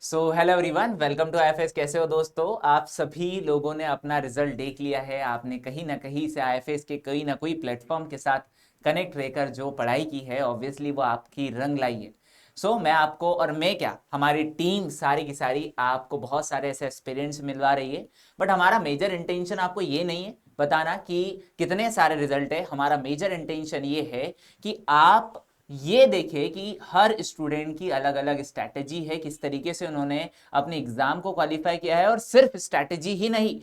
Hello everyone, welcome to IFS. कैसे हो दोस्तों? आप सभी लोगों ने अपना रिजल्ट देख लिया है। आपने कहीं ना कहीं से आईएफएस के कोई ना कोई प्लेटफॉर्म के साथ कनेक्ट रहकर जो पढ़ाई की है, ऑब्वियसली वो आपकी रंग लाई है। मैं आपको, और मैं क्या, हमारी टीम सारी की सारी आपको बहुत सारे ऐसे एक्सपीरियंस मिलवा रही है। बट हमारा मेजर इंटेंशन आपको ये नहीं है बताना कि कितने सारे रिजल्ट है। हमारा मेजर इंटेंशन ये है कि आप ये देखें कि हर स्टूडेंट की अलग अलग स्ट्रैटेजी है, किस तरीके से उन्होंने अपने एग्जाम को क्वालिफाई किया है। और सिर्फ स्ट्रैटेजी ही नहीं,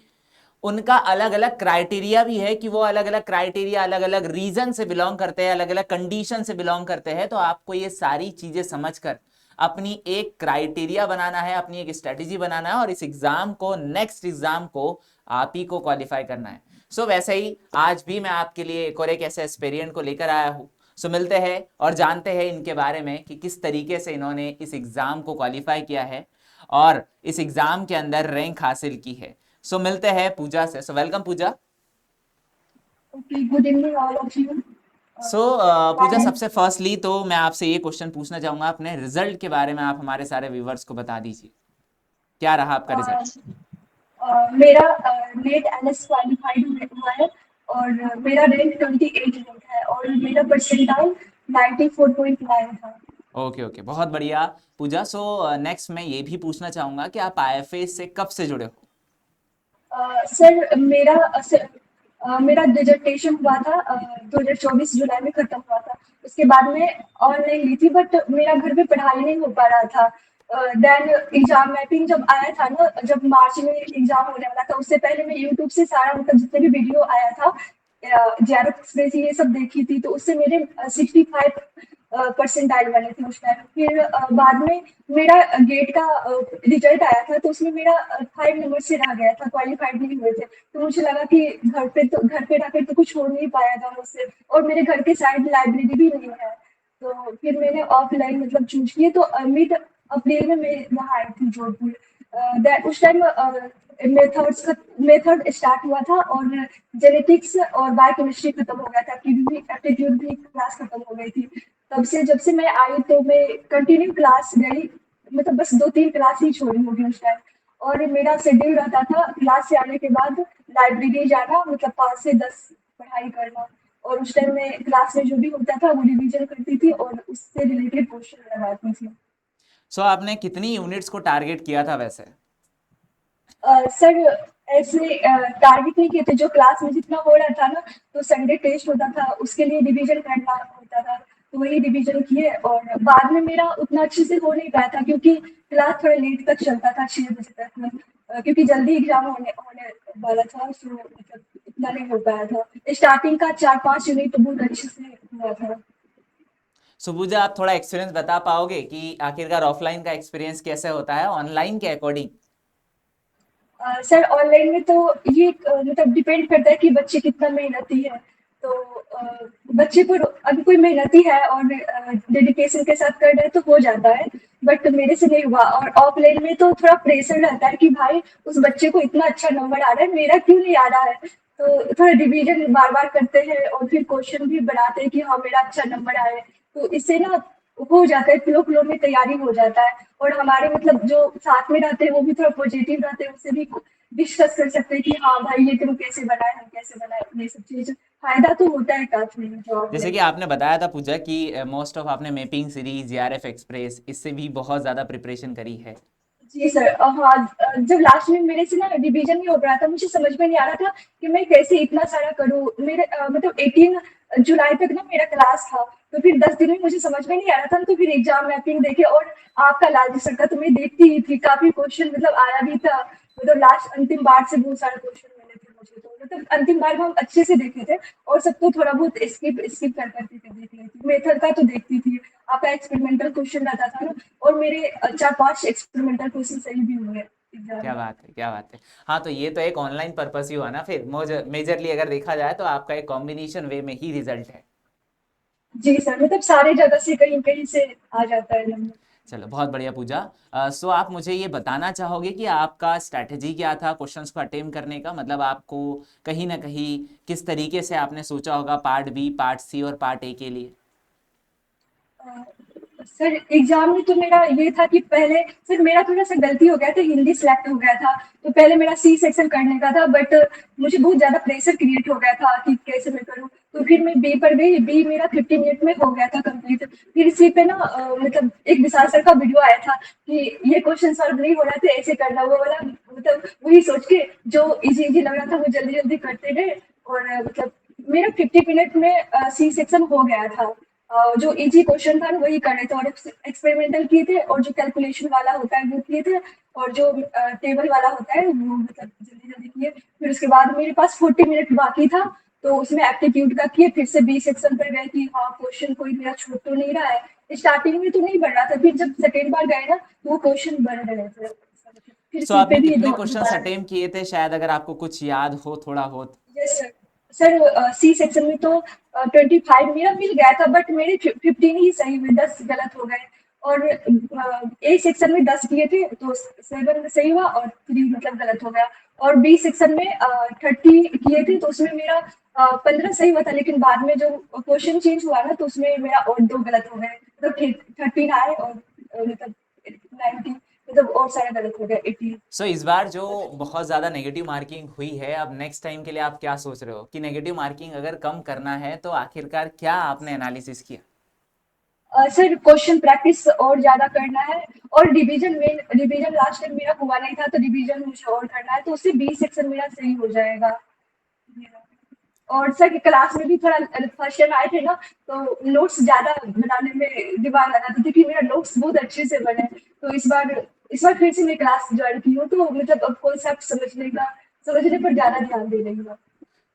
उनका अलग अलग क्राइटेरिया भी है कि वो अलग अलग क्राइटेरिया अलग अलग रीजन से बिलोंग करते हैं, अलग अलग कंडीशन से बिलोंग करते हैं। तो आपको ये सारी चीजें समझकर अपनी एक क्राइटेरिया बनाना है, अपनी एक स्ट्रैटेजी बनाना है, और इस एग्जाम को, नेक्स्ट एग्जाम को आप ही को क्वालिफाई करना है। वैसे ही आज भी मैं आपके लिए एक और एक ऐसे एस्पेरियंट को लेकर आया हूं। मिलते हैं और जानते हैं इनके बारे में कि किस तरीके से इन्होंने इस एग्जाम को क्वालिफाई किया है और इस एग्जाम के अंदर रैंक हासिल की है। मिलते हैं पूजा से। Welcome Puja. Okay, good evening all of you. Uh, Puja, my सबसे फर्स्टली तो मैं आपसे ये क्वेश्चन पूछना चाहूंगा, अपने रिजल्ट के बारे में आप हमारे सारे व्यूवर्स को बता दीजिए, क्या रहा आपका रिजल्ट? मेरा नेट एनएस क्वालिफाइड हुआ है और मेरा रैंक 28 रैंक है और मेरा परसेंटाइल 94.9 था। ओके ओके, बहुत बढ़िया पूजा। नेक्स्ट मैं ये भी पूछना चाहूंगा कि आप आईएफएस से कब से जुड़े हो? सर मेरा डिसर्टेशन हुआ था 2024 जुलाई में खत्म हुआ था। उसके बाद में ऑनलाइन ली थी बट मेरा घर पे पढ़ाई नहीं हो पा रहा था। देन एग्जाम मैपिंग जब आया था ना, जब मार्च में एग्जाम होने वाला था, उससे पहले मैं यूट्यूब से सारा मतलब जितने भी वीडियो आया था जेआरएफ ये सब देखी थी, तो उससे मेरे 65 परसेंटाइल वाले थे उस टाइम। फिर बाद में मेरा गेट का रिजल्ट आया था, तो उसमें मेरा 5 नंबर से रह गया था, क्वालिफाइड नहीं हुए थे। तो मुझे लगा कि घर पे रहकर तो कुछ हो नहीं पाया था मुझसे, और मेरे घर के साइड लाइब्रेरी भी नहीं है। तो फिर मैंने ऑफलाइन मतलब चूज किए, तो मिड अप्रैल में मैं वहाँ आई थी जोधपुर। उस टाइम मेथड स्टार्ट हुआ था और जेनेटिक्स और बायोकेमिस्ट्री खत्म हो गया था, एप्टीट्यूड भी क्लास खत्म हो गई थी। तब से जब से मैं आई तो मैं कंटिन्यू क्लास गई, मतलब बस 2-3 क्लास ही छोड़ी होगी उस टाइम। और मेरा शेड्यूल रहता था क्लास से आने के बाद लाइब्रेरी जाना, मतलब 5 से 10 पढ़ाई करना। और उस टाइम में क्लास में जो भी होता था वो रिवीजन करती थी और उससे रिलेटेड क्वेश्चन लगाती थी। आपने कितनी यूनिट्स को टारगेट किया था वैसे? सर ऐसे टारगेट नहीं किए थे, जो क्लास में जितना हो रहा था ना, तो संडे टेस्ट होता था, उसके लिए रिवीजन करना होता था, तो वही रिवीजन किए। और बाद में मेरा उतना अच्छे से हो नहीं पाया था क्योंकि क्लास थोड़ा लेट तक चलता था, 6 बजे तक में। क्योंकि जल्दी एग्जाम होने होने वाला था, सो मतलब इतना नहीं हो पाया था। स्टार्टिंग का 4-5 यूनिट तो बहुत अच्छे से हुआ था। सुबुजा, आप थोड़ा एक्सपीरियंस बता पाओगे कि आखिरकार ऑफलाइन का एक्सपीरियंस कैसे होता है ऑनलाइन के अकॉर्डिंग? सर ऑनलाइन में तो ये मतलब डिपेंड करता है कि बच्चे कितना मेहनती है। तो बच्चे पर अगर कोई मेहनती है और डेडिकेशन के साथ कर रहा है तो हो जाता है। बट मेरे से नहीं हुआ, और ऑफलाइन में तो थोड़ा प्रेशर रहता है कि भाई उस बच्चे को इतना अच्छा नंबर आ रहा है, मेरा क्यों नहीं आ रहा है। तो थोड़ा रिवीजन बार बार करते हैं और फिर क्वेश्चन भी बनाते हैं कि हाँ मेरा अच्छा नंबर आए। तो इससे ना हो जाता है, फ्लो फ्लो में तैयारी हो जाता है। और हमारे मतलब जो साथ में रहते हैं वो भी थोड़ा पॉजिटिव रहते हैं, उससे भी डिस्कस कर सकते हैं कि हाँ भाई ये तुम कैसे बनाए, हम कैसे बनाए, ये सब चीज फायदा तो होता है काफी जो जैसे ऑफलाइन कि में। आपने बताया था पूजा कि मोस्ट ऑफ आपने मैपिंग सीरीज, जीआरएफ एक्सप्रेस, इससे भी बहुत ज्यादा प्रिपरेशन करी है। जी सर। हाँ, जब लास्ट में मेरे से ना रिवीजन नहीं हो रहा था, मुझे समझ में नहीं आ रहा था कि मैं कैसे इतना सारा करूँ। मेरे मतलब 18 जुलाई तक ना मेरा क्लास था, तो फिर 10 दिन में मुझे समझ में नहीं आ रहा था, तो फिर एग्जाम मैपिंग देखे और आपका लालजी सर का तो मैं देखती ही थी, काफी क्वेश्चन मतलब आया भी था। मतलब लास्ट अंतिम बार से बहुत सारे क्वेश्चन मिले थे मुझे, तो मतलब अंतिम बार में हम अच्छे से देखे थे। और सबको थोड़ा बहुत स्किप स्किप कर करके देख लेती, मेथड का तो देखती थी। आपका एक्सपेरिमेंटल क्वेश्चन रहता था ना, और मेरे 4-5 एक्सपेरिमेंटल क्वेश्चन सही भी हुए एग्जाम क्या में। बात है, क्या बात है। हाँ, तो ये तो एक ऑनलाइन पर्पस ही हुआ ना, फिर मेजरली अगर देखा जाए तो आपका एक कॉम्बिनेशन वे में ही रिजल्ट है। जी सर, मतलब सारे जगह से कहीं कहीं से आ जाता है नंबर। चलो, बहुत बढ़िया पूजा। आप मुझे ये बताना चाहोगे कि आपका स्ट्रैटेजी क्या था क्वेश्चंस को अटेम्प्ट करने का? मतलब आपको कहीं ना कहीं किस तरीके से आपने सोचा होगा पार्ट बी, पार्ट सी और पार्ट ए के लिए? सर एग्जाम में तो मेरा ये था कि पहले सर मेरा थोड़ा सा गलती हो गया था, हिंदी सिलेक्ट हो गया था। तो पहले मेरा सी सेक्शन करने का था, बट मुझे बहुत ज्यादा प्रेशर क्रिएट हो गया था कि कैसे मैं करूँ। तो फिर मैं बी पर गई, बी मेरा 50 मिनट में हो गया था कंप्लीट। फिर इसी पे ना मतलब एक विशाल सर का वीडियो आया था कि ये क्वेश्चन सॉल्व नहीं हो रहा था, ऐसे करना, वो वाला मतलब वही सोच के जो इजी इजी लग रहा था वो जल्दी जल्दी करते गए। और मतलब मेरा 50 मिनट में सी सेक्शन हो गया था। जो इजी क्वेश्चन था ना वही करने थे, और एक्सपेरिमेंटल किए थे, और जो कैलकुलेशन वाला होता है वो किए थे, और जो टेबल वाला होता है वो मतलब जल्दी जल्दी किए। फिर उसके बाद मेरे पास 40 मिनट बाकी था, तो उसमें एप्टीट्यूड का किए, फिर से बी सेक्शन पर गए कि हाँ क्वेश्चन कोई मेरा छूट तो नहीं रहा है। स्टार्टिंग में तो नहीं बढ़ रहा था, फिर जब सेकेंड बार गए ना तो वो क्वेश्चन बढ़ रहे थे। फिर सो सी पे आपने भी कितने क्वेश्चंस दोबारा। अटेम्प्ट किए थे, शायद अगर आपको कुछ याद हो थोड़ा बहुत? Yes sir. Sir C section में तो 25 मेरा मिल गया था, बट मेरे 15 ही सही हुए, 10 गलत हो गए। और ए सेक्शन में 10 किए थे तो 7 सही हुआ और 3 मतलब गलत हो गया। और बी सेक्शन में 30 किए थे तो उसमें मेरा 15 सही हुआ था, लेकिन बाद में जो क्वेश्चन चेंज हुआ ना तो उसमें मेरा और 2 गलत हो गए, मतलब 13 आए, और मतलब 90 मतलब और सारा गलत हो गया 80। सो इस बार जो बहुत ज़्यादा नेगेटिव मार्किंग हुई है, अब नेक्स्ट टाइम के लिए आप क्या सोच रहे हो कि नेगेटिव मार्किंग अगर कम करना है तो आखिरकार क्या आपने एनालिसिस किया? सर क्वेश्चन प्रैक्टिस और ज्यादा करना है, और रिवीजन में, रिवीजन लास्ट टाइम मेरा हुआ नहीं था तो रिवीजन मुझे और करना है, तो उससे बी सेक्शन मेरा सही हो जाएगा। और सर क्लास में भी थोड़ा फर्स्ट टाइम आए थे ना, तो नोट्स ज्यादा बनाने में दिमाग लगा था, क्योंकि मेरा नोट्स बहुत अच्छे से बने। तो इस बार फिर से मैं क्लास ज्वाइन की हूँ, तो मतलब अब कॉन्सेप्ट समझने पर ज्यादा ध्यान दे रही हूँ।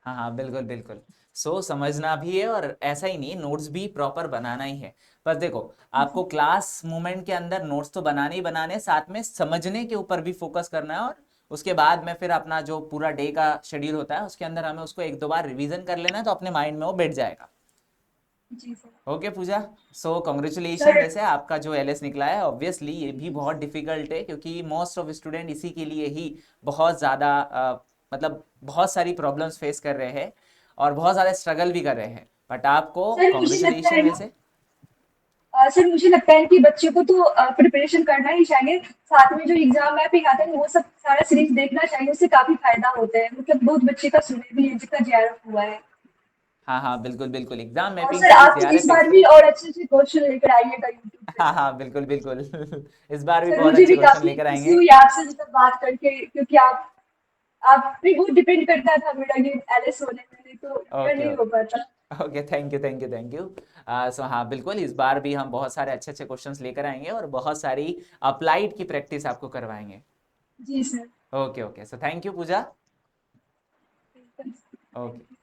हाँ हाँ, बिल्कुल बिल्कुल। सो समझना भी है, और ऐसा ही नहीं, नोट्स भी प्रॉपर बनाना ही है। बस देखो, आपको क्लास मोमेंट के अंदर नोट्स तो बनाने ही बनाने, साथ में समझने के ऊपर भी फोकस करना है। और उसके बाद में फिर अपना जो पूरा डे का शेड्यूल होता है उसके अंदर हमें उसको एक दो बार रिवीजन कर लेना है, तो अपने माइंड में वो बैठ जाएगा। जी सर। ओके पूजा। सो कॉन्ग्रेचुलेशन, सर वैसे आपका जो एलएस निकला है ऑब्वियसली ये भी बहुत डिफिकल्ट है, क्योंकि मोस्ट ऑफ स्टूडेंट इसी के लिए ही बहुत ज़्यादा मतलब बहुत सारी प्रॉब्लम्स फेस कर रहे हैं और बहुत ज़्यादा स्ट्रगल भी कर रहे हैं, बट आपको सर मुझे लगता कॉन्ग्रेचुलेशन है ना, वैसे। सर मुझे लगता है कि बच्चों को तो प्रिपरेशन करना ही चाहिए, साथ में जो एग्जाम मैपिंग आता है ना, वो सब सारा सीरीज देखना चाहिए, उससे काफी फायदा होता है, मतलब बहुत बच्चे का सुने भी है जिसका जेआरएफ हुआ है। हाँ हाँ, बिल्कुल बिल्कुल, एग्जाम और मैपिंग सर सीरीज, आप इस जेआरएफ बार भी एक्सपीरियंस। और अच्छे अच्छे क्वेश्चन लेकर आइएगा यूट्यूब पे। हाँ हाँ, बिल्कुल बिल्कुल इस बार भी सर बहुत मुझे अच्छे भी क्वेश्चन काफी लेकर खुशी आएंगे। हुई आपसे मतलब बात करके, क्योंकि आप पे बहुत डिपेंड करता था मेरा ये एलएस होने में, नहीं तो मेरा ओके नहीं हो ओके पाता। Okay, thank you thank you thank you. So हाँ बिल्कुल, इस बार भी हम बहुत सारे अच्छे अच्छे क्वेश्चंस लेकर आएंगे और बहुत सारी अप्लाइड की प्रैक्टिस आपको करवाएंगे। जी sir. Okay okay, so thank you Pooja. Okay.